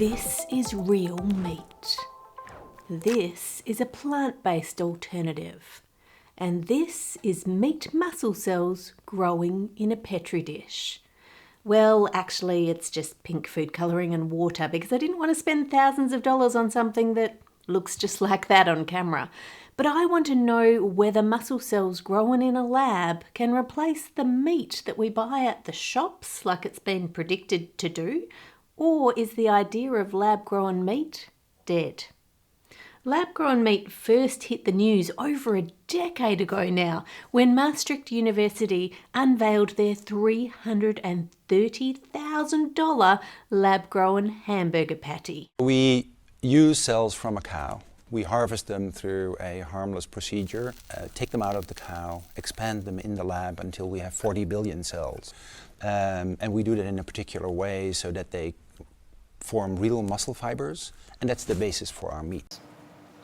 This is real meat. This is a plant-based alternative. And this is meat muscle cells growing in a Petri dish. Well, actually, it's just pink food colouring and water because I didn't want to spend thousands of dollars on something that looks just like that on camera. But I want to know whether muscle cells grown in a lab can replace the meat that we buy at the shops like it's been predicted to do, or is the idea of lab-grown meat dead? Lab-grown meat first hit the news over a decade ago now when Maastricht University unveiled their $330,000 lab-grown hamburger patty. We use cells from a cow. We harvest them through a harmless procedure, take them out of the cow, expand them in the lab until we have 40 billion cells. And we do that in a particular way so that they form real muscle fibers, and that's the basis for our meat.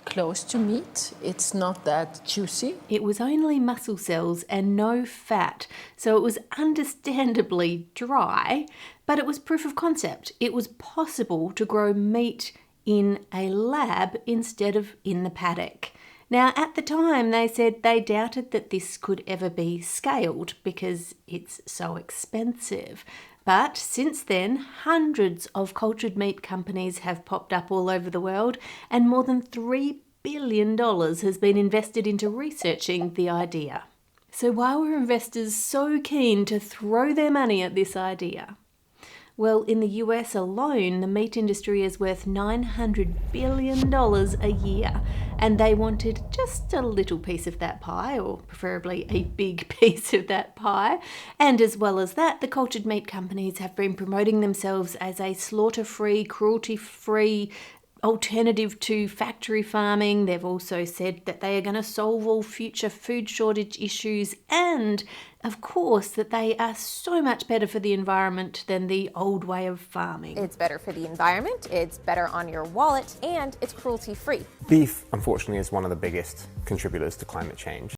Close to meat, it's not that juicy. It was only muscle cells and no fat, so it was understandably dry, but it was proof of concept. It was possible to grow meat in a lab instead of in the paddock. Now, at the time, they said they doubted that this could ever be scaled because it's so expensive. But since then, hundreds of cultured meat companies have popped up all over the world, and more than $3 billion has been invested into researching the idea. So why were investors so keen to throw their money at this idea? Well, in the US alone, the meat industry is worth $900 billion a year, and they wanted just a little piece of that pie, or preferably a big piece of that pie. And as well as that, the cultured meat companies have been promoting themselves as a slaughter-free, cruelty-free alternative to factory farming. They've also said that they are going to solve all future food shortage issues, and of course that they are so much better for the environment than the old way of farming. It's better for the environment, it's better on your wallet, and it's cruelty-free. Beef, unfortunately, is one of the biggest contributors to climate change.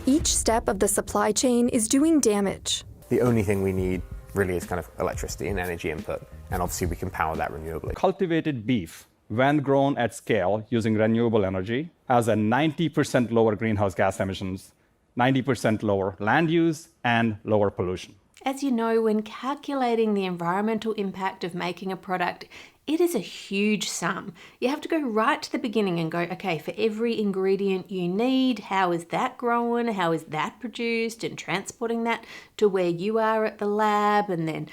Each step of the supply chain is doing damage. The only thing we need really is kind of electricity and energy input, and obviously we can power that renewably. Cultivated beef, when grown at scale using renewable energy, has a 90% lower greenhouse gas emissions, 90% lower land use, and lower pollution. As you know, when calculating the environmental impact of making a product, it is a huge sum. You have to go right to the beginning and go, okay, for every ingredient you need, how is that grown? How is that produced? And transporting that to where you are at the lab, and then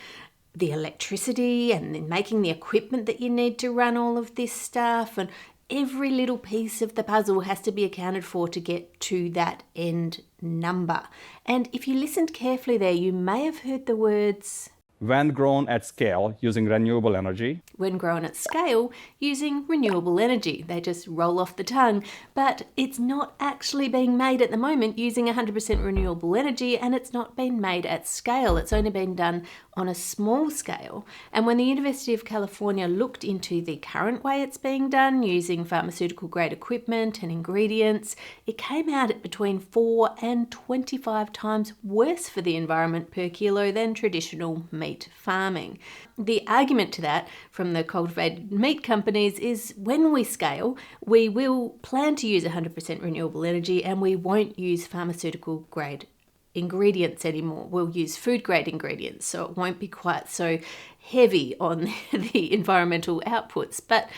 the electricity, and then making the equipment that you need to run all of this stuff. And every little piece of the puzzle has to be accounted for to get to that end number. And if you listened carefully there, you may have heard the words, when grown at scale using renewable energy. When grown at scale using renewable energy. They just roll off the tongue, but it's not actually being made at the moment using 100% renewable energy, and it's not been made at scale. It's only been done on a small scale. And when the University of California looked into the current way it's being done using pharmaceutical grade equipment and ingredients, it came out at between 4 and 25 times worse for the environment per kilo than traditional meat farming. The argument to that from the cultivated meat companies is when we scale, we will plan to use 100% renewable energy and we won't use pharmaceutical grade ingredients anymore. We'll use food grade ingredients, so it won't be quite so heavy on the environmental outputs. But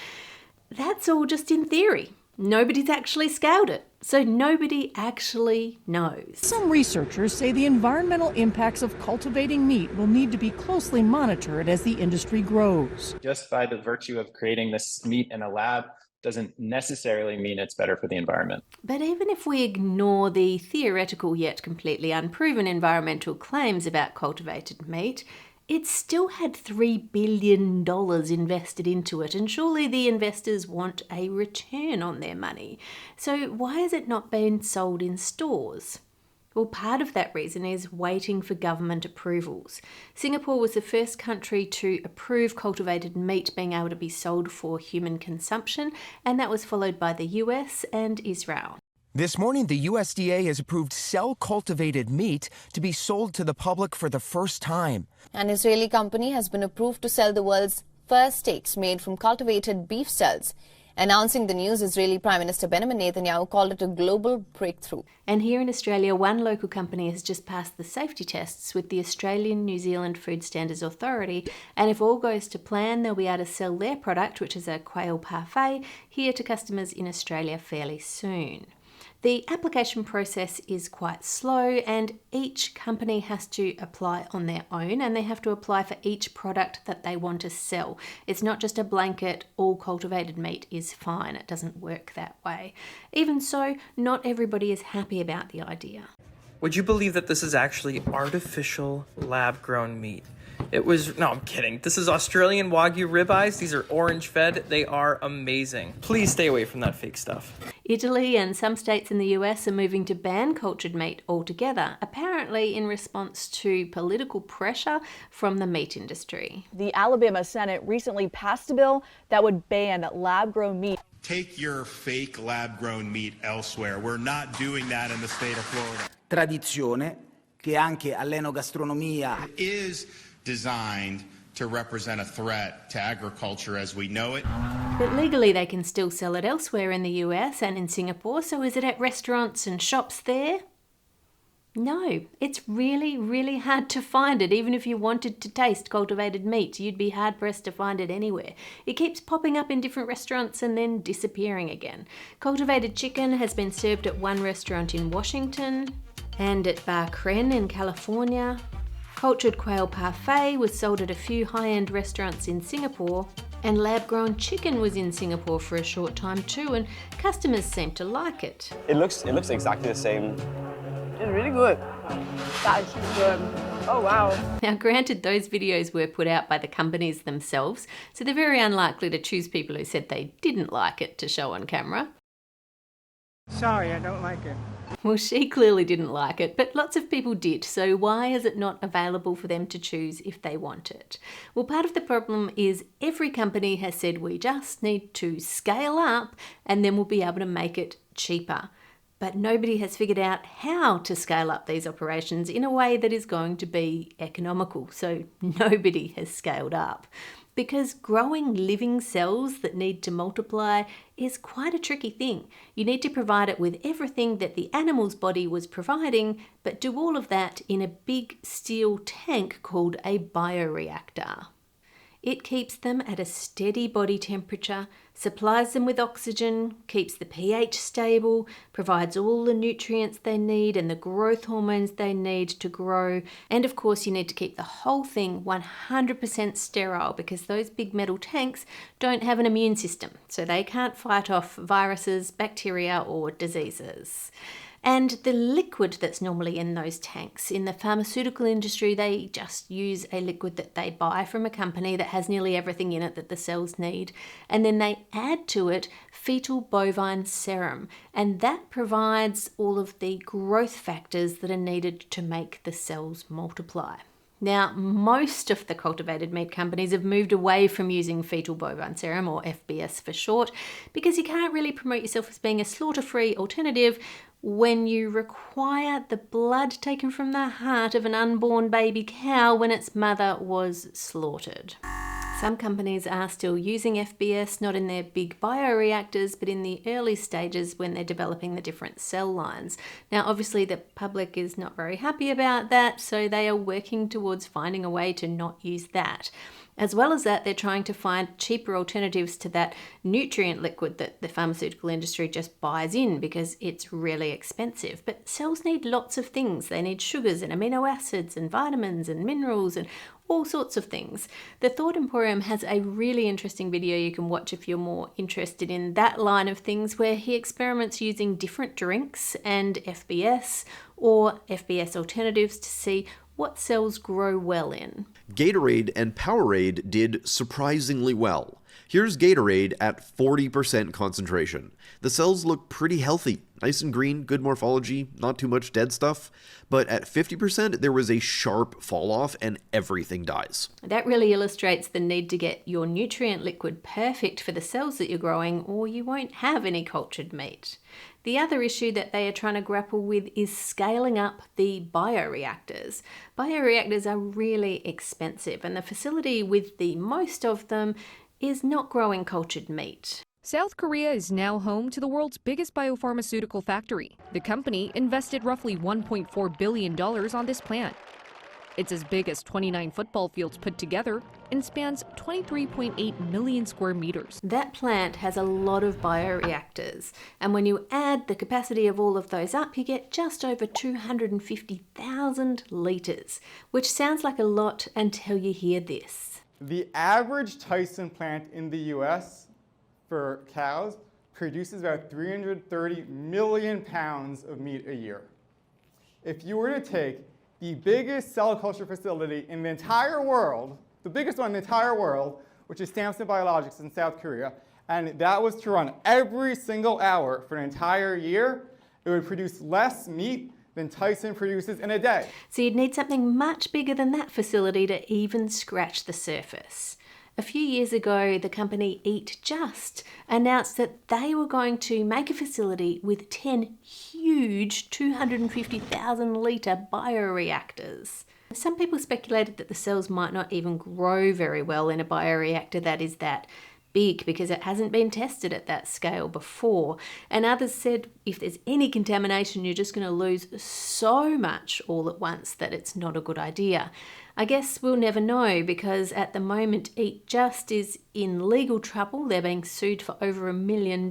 that's all just in theory. Nobody's actually scaled it, so nobody actually knows. Some researchers say the environmental impacts of cultivating meat will need to be closely monitored as the industry grows. Just by the virtue of creating this meat in a lab doesn't necessarily mean it's better for the environment. But even if we ignore the theoretical yet completely unproven environmental claims about cultivated meat, it still had $3 billion invested into it, and surely the investors want a return on their money. So why has it not been sold in stores? Well, part of that reason is waiting for government approvals. Singapore was the first country to approve cultivated meat being able to be sold for human consumption, and that was followed by the US and Israel. This morning, the USDA has approved cell-cultivated meat to be sold to the public for the first time. An Israeli company has been approved to sell the world's first steaks made from cultivated beef cells. Announcing the news, Israeli Prime Minister Benjamin Netanyahu called it a global breakthrough. And here in Australia, one local company has just passed the safety tests with the Australian New Zealand Food Standards Authority, and if all goes to plan, they'll be able to sell their product, which is a quail parfait, here to customers in Australia fairly soon. The application process is quite slow, and each company has to apply on their own, and they have to apply for each product that they want to sell. It's not just a blanket, all cultivated meat is fine. It doesn't work that way. Even so, not everybody is happy about the idea. Would you believe that this is actually artificial lab-grown meat? No, I'm kidding. This is Australian Wagyu ribeyes. These are orange fed. They are amazing. Please stay away from that fake stuff. Italy and some states in the US are moving to ban cultured meat altogether, apparently in response to political pressure from the meat industry. The Alabama Senate recently passed a bill that would ban lab-grown meat. Take your fake lab-grown meat elsewhere. We're not doing that in the state of Florida. Tradizione che anche all'enogastronomia is designed to represent a threat to agriculture as we know it. But legally they can still sell it elsewhere in the US and in Singapore, so is it at restaurants and shops there? No, it's really, really hard to find it. Even if you wanted to taste cultivated meat, you'd be hard-pressed to find it anywhere. It keeps popping up in different restaurants and then disappearing again. Cultivated chicken has been served at one restaurant in Washington and at Bar Cren in California. Cultured quail parfait was sold at a few high-end restaurants in Singapore, and lab-grown chicken was in Singapore for a short time too, and customers seem to like it. It looks exactly the same. It's really good. That's good. Oh wow. Now granted, those videos were put out by the companies themselves, so they're very unlikely to choose people who said they didn't like it to show on camera. Sorry, I don't like it. Well, she clearly didn't like it, but lots of people did, so why is it not available for them to choose if they want it? Well, part of the problem is every company has said we just need to scale up and then we'll be able to make it cheaper. But nobody has figured out how to scale up these operations in a way that is going to be economical, so nobody has scaled up. Because growing living cells that need to multiply is quite a tricky thing. You need to provide it with everything that the animal's body was providing, but do all of that in a big steel tank called a bioreactor. It keeps them at a steady body temperature, supplies them with oxygen, keeps the pH stable, provides all the nutrients they need and the growth hormones they need to grow. And of course, you need to keep the whole thing 100% sterile because those big metal tanks don't have an immune system, so they can't fight off viruses, bacteria, or diseases. And the liquid that's normally in those tanks, in the pharmaceutical industry, they just use a liquid that they buy from a company that has nearly everything in it that the cells need, and then they add to it fetal bovine serum, and that provides all of the growth factors that are needed to make the cells multiply. Now, most of the cultivated meat companies have moved away from using fetal bovine serum, or FBS for short, because you can't really promote yourself as being a slaughter-free alternative when you require the blood taken from the heart of an unborn baby cow when its mother was slaughtered. Some companies are still using FBS, not in their big bioreactors, but in the early stages when they're developing the different cell lines. Now, obviously, the public is not very happy about that, so they are working towards finding a way to not use that. As well as that, they're trying to find cheaper alternatives to that nutrient liquid that the pharmaceutical industry just buys in because it's really expensive. But cells need lots of things. They need sugars and amino acids and vitamins and minerals and all sorts of things. The Thought Emporium has a really interesting video you can watch if you're more interested in that line of things, where he experiments using different drinks and FBS or FBS alternatives to see what cells grow well in. Gatorade and Powerade did surprisingly well. Here's Gatorade at 40% concentration. The cells look pretty healthy, nice and green, good morphology, not too much dead stuff. But at 50%, there was a sharp fall off and everything dies. That really illustrates the need to get your nutrient liquid perfect for the cells that you're growing, or you won't have any cultured meat. The other issue that they are trying to grapple with is scaling up the bioreactors. Bioreactors are really expensive, and the facility with the most of them is not growing cultured meat. South Korea is now home to the world's biggest biopharmaceutical factory. The company invested roughly $1.4 billion on this plant. It's as big as 29 football fields put together and spans 23.8 million square meters. That plant has a lot of bioreactors, and when you add the capacity of all of those up, you get just over 250,000 litres, which sounds like a lot until you hear this. The average Tyson plant in the US for cows produces about 330 million pounds of meat a year. If you were to take the biggest cell culture facility in the entire world, the biggest one in the entire world, which is Samson Biologics in South Korea, and that was to run every single hour for an entire year, it would produce less meat than Tyson produces in a day. So you'd need something much bigger than that facility to even scratch the surface. A few years ago, the company Eat Just announced that they were going to make a facility with 10 huge 250,000 litre bioreactors. Some people speculated that the cells might not even grow very well in a bioreactor that is that big because it hasn't been tested at that scale before. And others said if there's any contamination, you're just going to lose so much all at once that it's not a good idea. I guess we'll never know because at the moment Eat Just is in legal trouble. They're being sued for over $1 million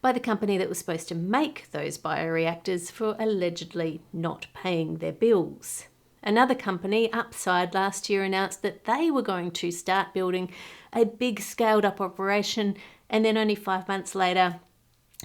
by the company that was supposed to make those bioreactors for allegedly not paying their bills. Another company, Upside, last year announced that they were going to start building a big scaled up operation, and then only 5 months later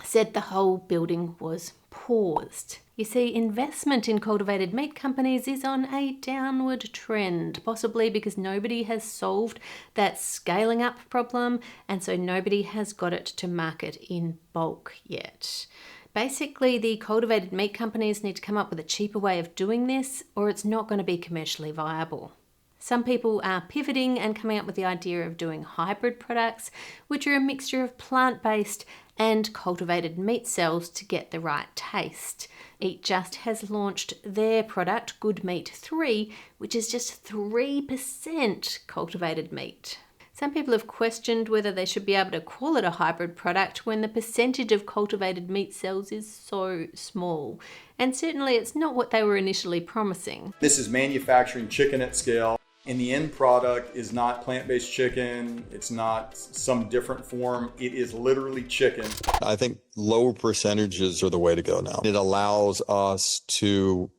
said the whole building was paused. You see, investment in cultivated meat companies is on a downward trend, possibly because nobody has solved that scaling up problem, and so nobody has got it to market in bulk yet. Basically, the cultivated meat companies need to come up with a cheaper way of doing this, or it's not going to be commercially viable. Some people are pivoting and coming up with the idea of doing hybrid products, which are a mixture of plant-based and cultivated meat cells to get the right taste. Eat Just has launched their product, Good Meat 3, which is just 3% cultivated meat. Some people have questioned whether they should be able to call it a hybrid product when the percentage of cultivated meat cells is so small. And certainly it's not what they were initially promising. This is manufacturing chicken at scale, and the end product is not plant-based chicken, it's not some different form, it is literally chicken. I think low percentages are the way to go now. It allows us to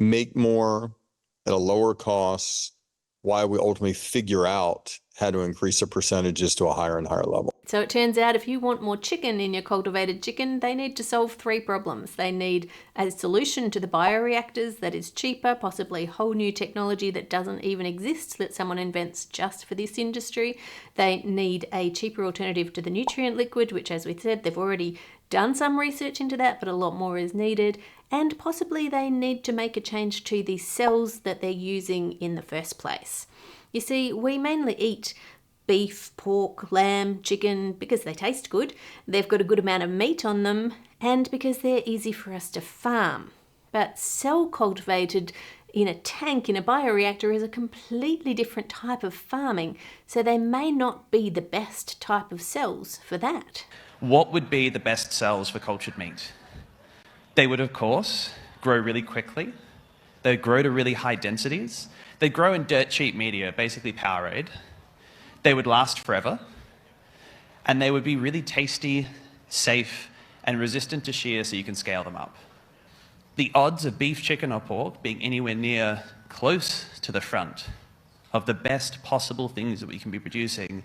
make more at a lower cost while we ultimately figure out how to increase the percentages to a higher and higher level. So it turns out if you want more chicken in your cultivated chicken, they need to solve 3 problems. They need a solution to the bioreactors that is cheaper, possibly whole new technology that doesn't even exist that someone invents just for this industry. They need a cheaper alternative to the nutrient liquid, which, as we said, they've already done some research into that, but a lot more is needed. And possibly they need to make a change to the cells that they're using in the first place. You see, we mainly eat beef, pork, lamb, chicken because they taste good, they've got a good amount of meat on them, and because they're easy for us to farm. But cell cultivated in a tank in a bioreactor is a completely different type of farming, so they may not be the best type of cells for that. What would be the best cells for cultured meat? They would, of course, grow really quickly. They'd grow to really high densities. They'd grow in dirt cheap media, basically Powerade. They would last forever. And they would be really tasty, safe, and resistant to shear so you can scale them up. The odds of beef, chicken, or pork being anywhere near close to the front of the best possible things that we can be producing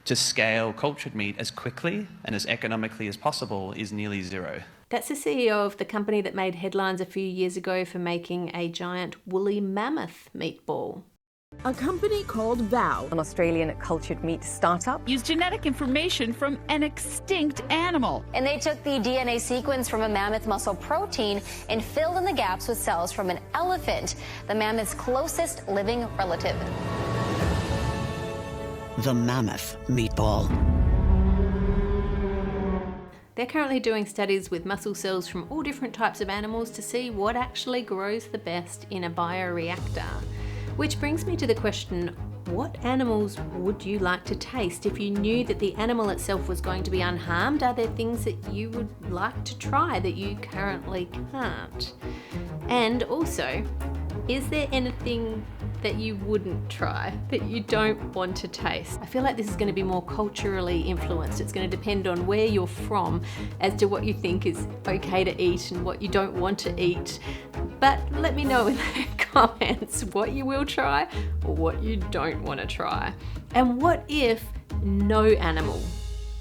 to scale cultured meat as quickly and as economically as possible is nearly zero. That's the CEO of the company that made headlines a few years ago for making a giant woolly mammoth meatball. A company called Vow, an Australian cultured meat startup, used genetic information from an extinct animal. And they took the DNA sequence from a mammoth muscle protein and filled in the gaps with cells from an elephant, the mammoth's closest living relative. The mammoth meatball. They're currently doing studies with muscle cells from all different types of animals to see what actually grows the best in a bioreactor. Which brings me to the question, what animals would you like to taste if you knew that the animal itself was going to be unharmed? Are there things that you would like to try that you currently can't? And also, is there anything that you wouldn't try, that you don't want to taste? I feel like this is going to be more culturally influenced. It's going to depend on where you're from as to what you think is okay to eat and what you don't want to eat. But let me know in the comments what you will try or what you don't want to try. And what if no animal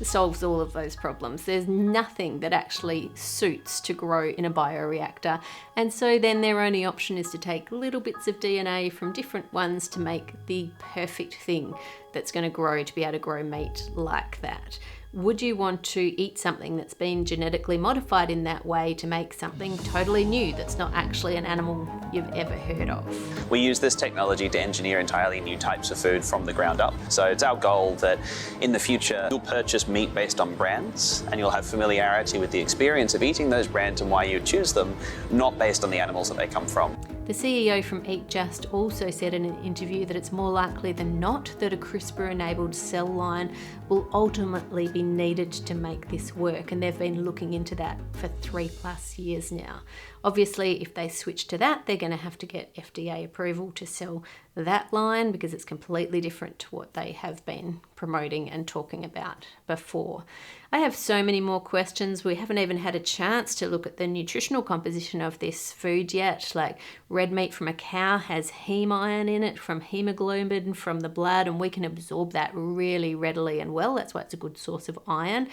solves all of those problems? There's nothing that actually suits to grow in a bioreactor, and so then their only option is to take little bits of DNA from different ones to make the perfect thing that's going to grow to be able to grow meat like that. Would you want to eat something that's been genetically modified in that way to make something totally new that's not actually an animal you've ever heard of? We use this technology to engineer entirely new types of food from the ground up. So it's our goal that in the future you'll purchase meat based on brands and you'll have familiarity with the experience of eating those brands and why you choose them, not based on the animals that they come from. The CEO from Eat Just also said in an interview that it's more likely than not that a CRISPR-enabled cell line will ultimately be needed to make this work, and they've been looking into that for 3+ years now. Obviously, if they switch to that, they're going to have to get FDA approval to sell that line because it's completely different to what they have been promoting and talking about before. I have so many more questions. We haven't even had a chance to look at the nutritional composition of this food yet. Like, red meat from a cow has heme iron in it from hemoglobin from the blood, and we can absorb that really readily and well. That's why it's a good source of iron.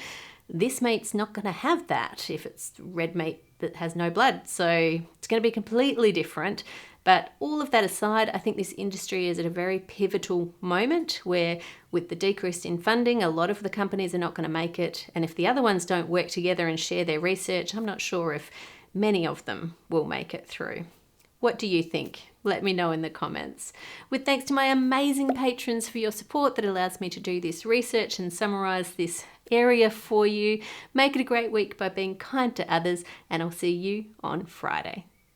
This meat's not going to have that if it's red meat that has no blood. So it's going to be completely different. But all of that aside, I think this industry is at a very pivotal moment where with the decrease in funding, a lot of the companies are not going to make it. And if the other ones don't work together and share their research, I'm not sure if many of them will make it through. What do you think? Let me know in the comments. With thanks to my amazing patrons for your support that allows me to do this research and summarise this area for you. Make it a great week by being kind to others, and I'll see you on Friday.